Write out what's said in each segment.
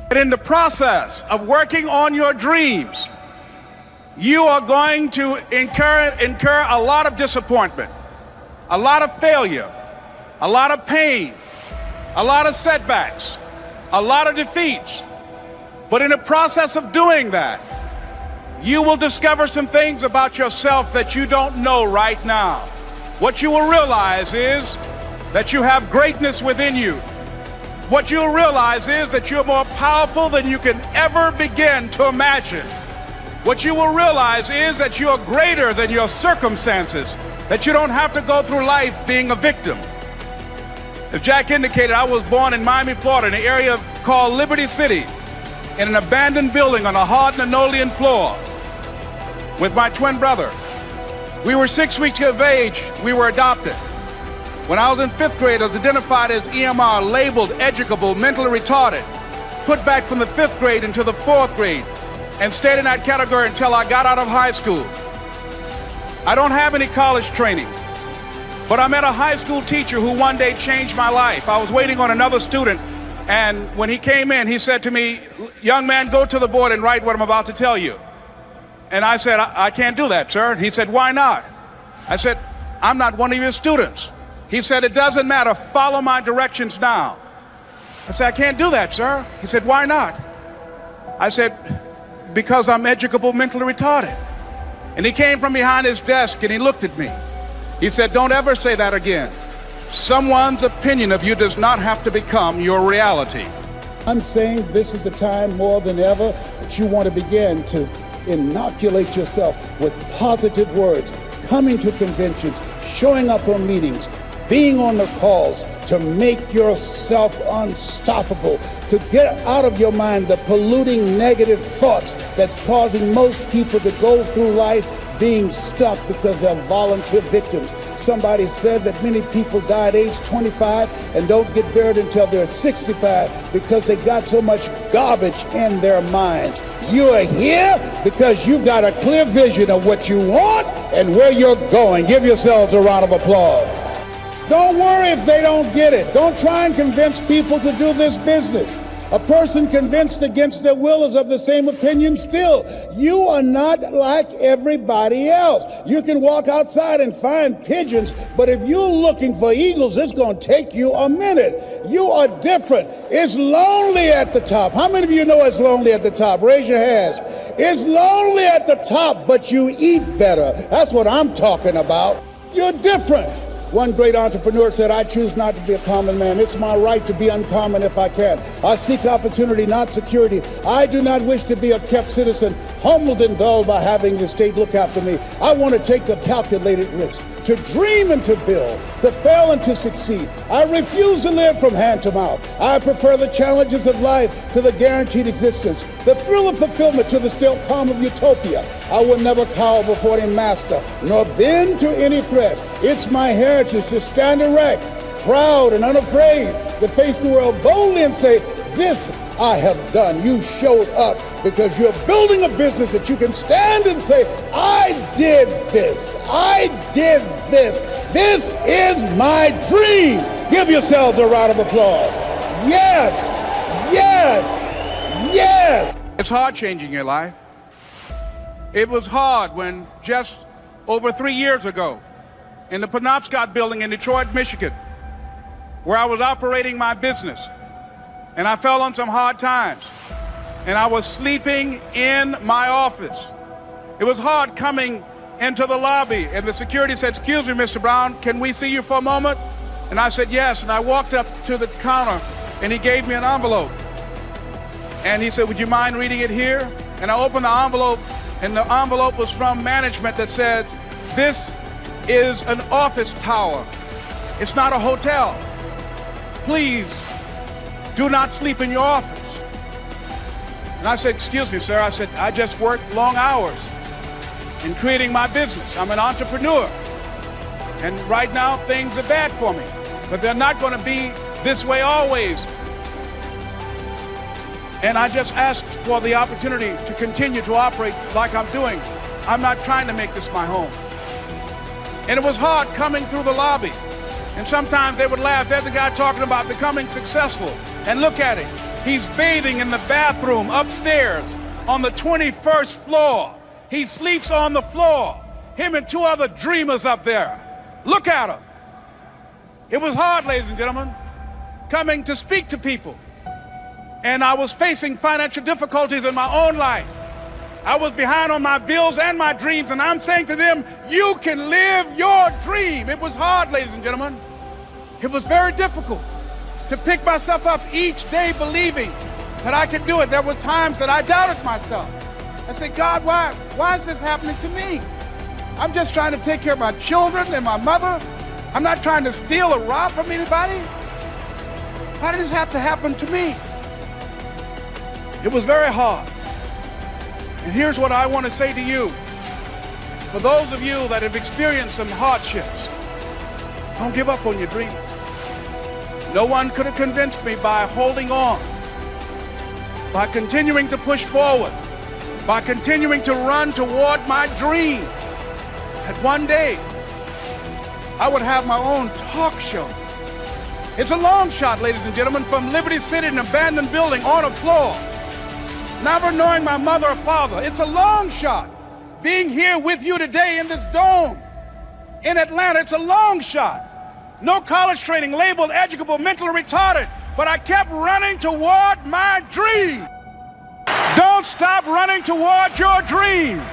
And in the process of working on your dreams, you are going to incur a lot of disappointment, a lot of failure, a lot of pain, a lot of setbacks, a lot of defeats. But in the process of doing that, you will discover some things about yourself that you don't know right now. What you will realize is that you have greatness within you. What you'll realize is that you're more powerful than you can ever begin to imagine. What you will realize is that you're greater than your circumstances, that you don't have to go through life being a victim. As Jack indicated, I was born in Miami, Florida, in an area called Liberty City, in an abandoned building on a hard linoleum floor with my twin brother. We were 6 weeks of age, we were adopted. When I was in 5th grade, I was identified as EMR, labeled educable, mentally retarded, put back from the 5th grade into the 4th grade, and stayed in that category until I got out of high school. I don't have any college training, but I met a high school teacher who one day changed my life. I was waiting on another student, and when he came in, he said to me, "Young man, go to the board and write what I'm about to tell you." And I said, I can't do that, sir. He said, "Why not?" I said, "I'm not one of your students." He said, "It doesn't matter, follow my directions now." I said, "I can't do that, sir." He said, "Why not?" I said, "Because I'm educable, mentally retarded." And he came from behind his desk and he looked at me. He said, "Don't ever say that again. Someone's opinion of you does not have to become your reality." I'm saying this is a time more than ever that you want to begin to inoculate yourself with positive words, coming to conventions, showing up on meetings, being on the calls, to make yourself unstoppable, to get out of your mind the polluting negative thoughts that's causing most people to go through life being stuck because they're volunteer victims. Somebody said that many people die at age 25 and don't get buried until they're 65 because they got so much garbage in their minds. You are here because you've got a clear vision of what you want and where you're going. Give yourselves a round of applause. Don't worry if they don't get it. Don't try and convince people to do this business. A person convinced against their will is of the same opinion still. You are not like everybody else. You can walk outside and find pigeons, but if you're looking for eagles, it's going to take you a minute. You are different. It's lonely at the top. How many of you know it's lonely at the top? Raise your hands. It's lonely at the top, but you eat better. That's what I'm talking about. You're different. One great entrepreneur said, "I choose not to be a common man. It's my right to be uncommon if I can. I seek opportunity, not security. I do not wish to be a kept citizen, humbled and dulled by having the state look after me. I want to take a calculated risk, to dream and to build, to fail and to succeed. I refuse to live from hand to mouth. I prefer the challenges of life to the guaranteed existence, the thrill of fulfillment to the still calm of utopia. I will never cower before any master, nor bend to any threat. It's my heritage to stand erect, proud and unafraid, to face the world boldly and say, this I have done." You showed up because you're building a business that you can stand and say, "I did this. I did this. This is my dream." Give yourselves a round of applause. Yes, yes, yes. It's hard changing your life. It was hard when just over 3 years ago, in the Penobscot building in Detroit, Michigan, where I was operating my business, and I fell on some hard times, and I was sleeping in my office. It was hard coming into the lobby, and the security said, "Excuse me, Mr. Brown, can we see you for a moment?" And I said, "Yes," and I walked up to the counter, and he gave me an envelope. And he said, "Would you mind reading it here?" And I opened the envelope, and the envelope was from management that said, "This is an office tower. It's not a hotel. Please do not sleep in your office." And I said, "Excuse me, sir." I said, "I just work long hours in creating my business. I'm an entrepreneur. And right now things are bad for me, but they're not going to be this way always. And I just asked for the opportunity to continue to operate like I'm doing. I'm not trying to make this my home." And it was hard coming through the lobby. And sometimes they would laugh. There's a guy talking about becoming successful. And look at him. He's bathing in the bathroom upstairs on the 21st floor. He sleeps on the floor. Him and two other dreamers up there. Look at him. It was hard, ladies and gentlemen, coming to speak to people. And I was facing financial difficulties in my own life. I was behind on my bills and my dreams, and I'm saying to them, you can live your dream. It was hard, ladies and gentlemen. It was very difficult to pick myself up each day believing that I could do it. There were times that I doubted myself. I said, God, why is this happening to me? I'm just trying to take care of my children and my mother. I'm not trying to steal or rob from anybody. Why did this have to happen to me? It was very hard. And here's what I want to say to you. For those of you that have experienced some hardships, don't give up on your dream. No one could have convinced me by holding on, by continuing to push forward, by continuing to run toward my dream, that one day I would have my own talk show. It's a long shot, ladies and gentlemen, from Liberty City, an abandoned building on a floor, never knowing my mother or father. It's a long shot. Being here with you today in this dome in Atlanta, it's a long shot. No college training, labeled educable, mentally retarded, but I kept running toward my dream. Don't stop running toward your dream.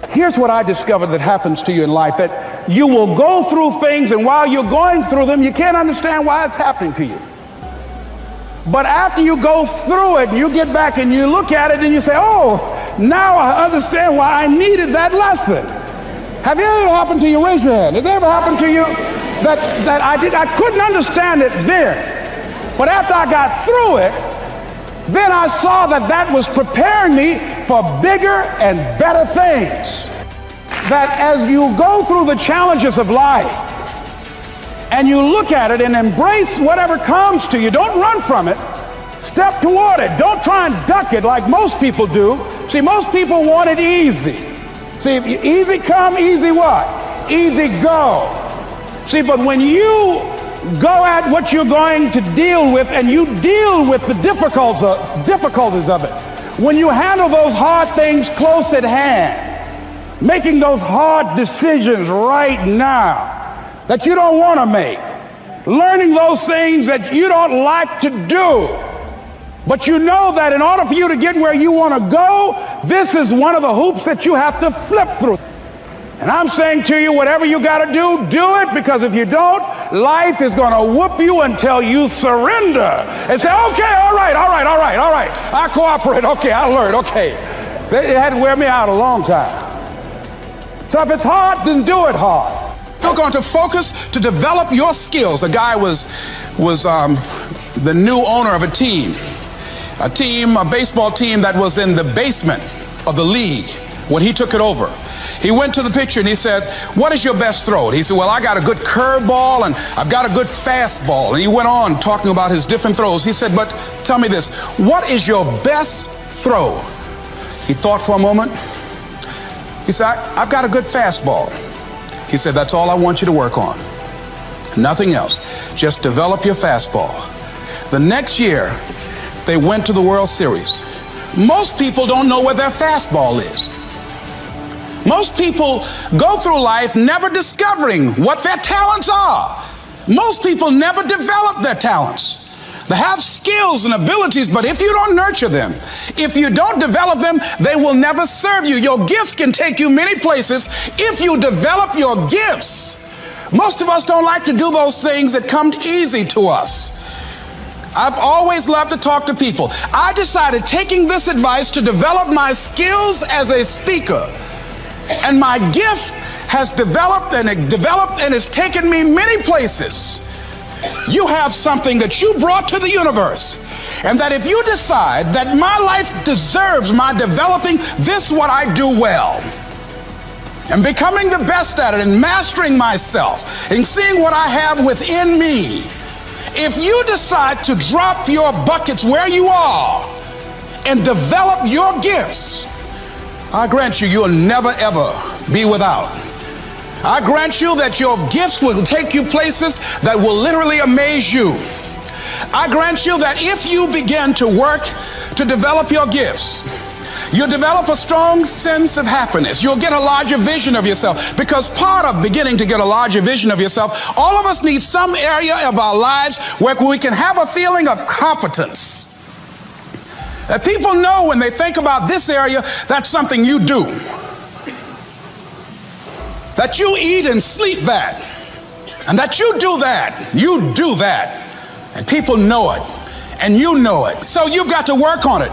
Here's what I discovered that happens to you in life, that you will go through things, and while you're going through them, you can't understand why it's happening to you. But after you go through it and you get back and you look at it and you say, oh, now I understand why I needed that lesson. Have it ever happened to you? Raise your hand. Has it ever happened to you that I couldn't understand it then, but after I got through it, then I saw that was preparing me for bigger and better things. That as you go through the challenges of life and you look at it and embrace whatever comes to you, don't run from it. Step toward it. Don't try and duck it like most people do. See, most people want it easy. See, easy come, easy what? Easy go. See, but when you go at what you're going to deal with and you deal with the difficulties of it, when you handle those hard things close at hand, making those hard decisions right now that you don't want to make, learning those things that you don't like to do, but you know that in order for you to get where you want to go, this is one of the hoops that you have to flip through. And I'm saying to you, whatever you got to do, do it, because if you don't, life is going to whoop you until you surrender and say, okay, all right, I cooperate, okay, I learned, okay. It had to wear me out a long time. So if it's hard, then do it hard. You're going to focus to develop your skills. The guy was the new owner of a baseball team that was in the basement of the league when he took it over. He went to the picture and he said, what is your best throw? He said, well, I got a good curveball and I've got a good fastball. And he went on talking about his different throws. He said, but tell me this, what is your best throw? He thought for a moment. He said, I've got a good fastball. He said, that's all I want you to work on. Nothing else. Just develop your fastball. The next year, they went to the World Series. Most people don't know where their fastball is. Most people go through life never discovering what their talents are. Most people never develop their talents. They have skills and abilities, but if you don't nurture them, if you don't develop them, they will never serve you. Your gifts can take you many places if you develop your gifts. Most of us don't like to do those things that come easy to us. I've always loved to talk to people. I decided, taking this advice, to develop my skills as a speaker. And my gift has developed and it's taken me many places. You have something that you brought to the universe, and that if you decide that my life deserves my developing this, what I do well, and becoming the best at it, and mastering myself, and seeing what I have within me, if you decide to drop your buckets where you are and develop your gifts, I grant you, you'll never ever be without. I grant you that your gifts will take you places that will literally amaze you. I grant you that if you begin to work to develop your gifts, you'll develop a strong sense of happiness. You'll get a larger vision of yourself, because part of beginning to get a larger vision of yourself, all of us need some area of our lives where we can have a feeling of competence. That people know when they think about this area, that's something you do. That you eat and sleep that. And that you do that. You do that. And people know it. And you know it. So you've got to work on it.